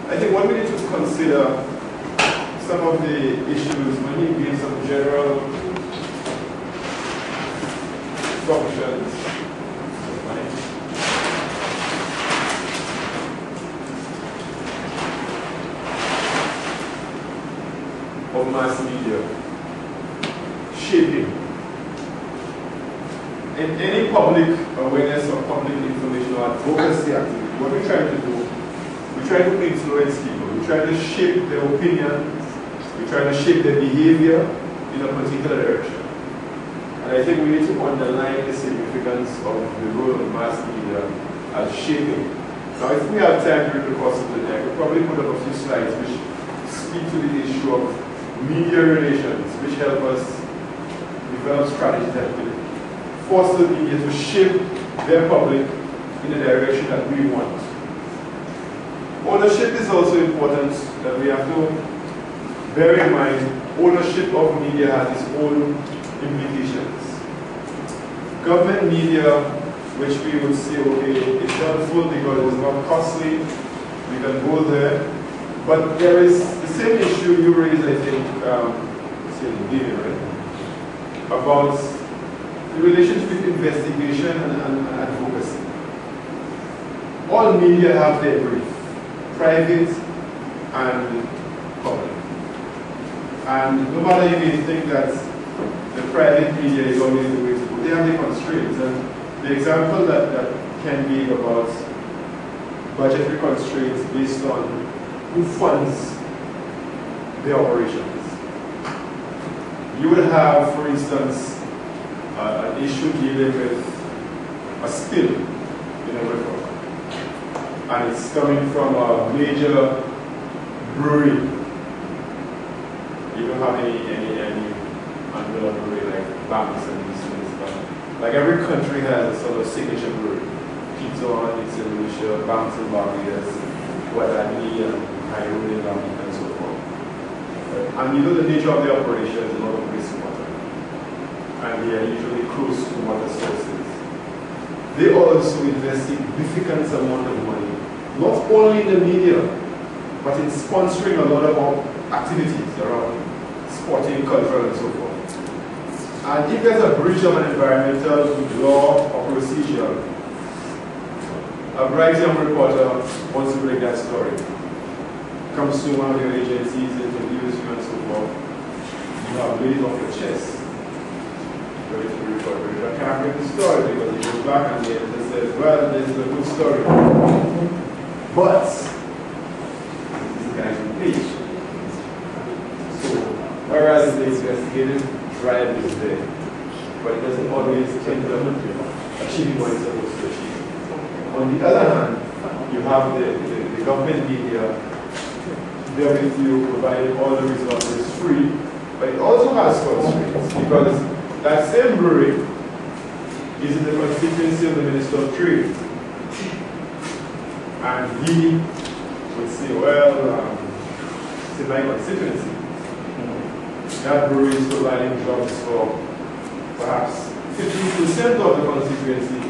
I think what we need to consider some of the issues when he gives some general functions of mass media shaping. In any public awareness or public information or advocacy activity, what we try to do, we try to influence people, we try to shape their opinions, we try to shape their behavior in a particular direction. And I think we need to underline the significance of the role of mass media as shaping. Now, if we have time during the course of the day, I could probably put up a few slides which speak to the issue of media relations, which help us develop strategies that will force the media to shape their public in the direction that we want. Ownership is also important, that we have to bear in mind. Ownership of media has its own implications. Government media, which we would say, okay, it's helpful because it's not costly, we can go there. But there is the same issue you raised, I think, David, right? About the relationship between investigation and advocacy. All media have their brief, private and public. And no matter if you think that the private media is always the way to go, they have their constraints. And the example that Ken gave about budgetary constraints based on who funds the operations. You will have, for instance, an issue dealing with a spill in a river, and it's coming from a major brewery. You don't have any umbrella brewery like Banks and these things, but like every country has a sort of signature brewery. Pizza on, it's in Lucia, Banks and Barbados, Guadalajara, and Cairo, and so forth. And you know the nature of the operation is a lot of wastewater. And they are usually close to water sources. They also invest significant amount of money, not only in the media, but in sponsoring a lot of our activities around sporting, cultural, and so forth. And if there's a breach of an environmental law or procedure, a bright young reporter wants to break that story. Comes to one of your agencies, interviews you, and so forth. You have laid off your chest. Ready to report. I can't break the story because he goes back and the editor says, well, this is a good story. But this guy's page. So, whereas the investigative drive is there, but it doesn't always end up achieving what it's supposed to achieve. On the other hand, you have the government media there with you, providing all the resources free, but it also has constraints because that same brewery is in the constituency of the Minister of Trade. And he would say, well, it's in my constituency. That brewery is providing jobs for perhaps 50% of the constituency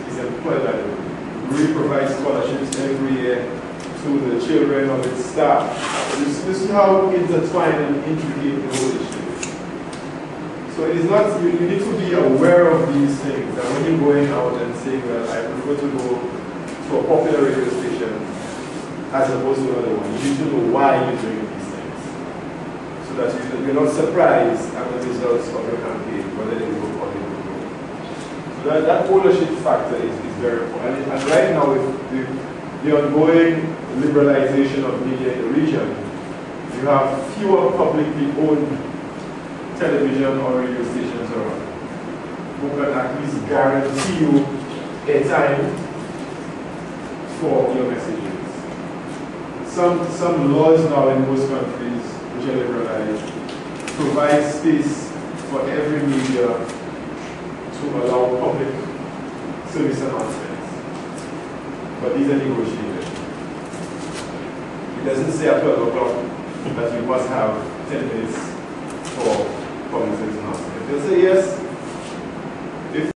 is employed by the brewery. The brewery provides scholarships every year to the children of its staff. You see how intertwined and intricate the whole issue is. So it is not, you need to be aware of these things. And when you're going out and saying, well, I prefer to go to a popular radio station as opposed to another one, you need to know why you're doing these things. So that you're not surprised at the results of your campaign, whether they work or they don't work. So that ownership factor is very important. And right now, with the ongoing liberalization of media in the region, you have fewer publicly owned television or radio stations around who can at least guarantee you airtime for your messages. Some laws now in most countries, which are liberalized, provide space for every media to allow public service announcements. But these are negotiated. It doesn't say at 12 o'clock that you must have 10 minutes for public service announcement. They'll say yes,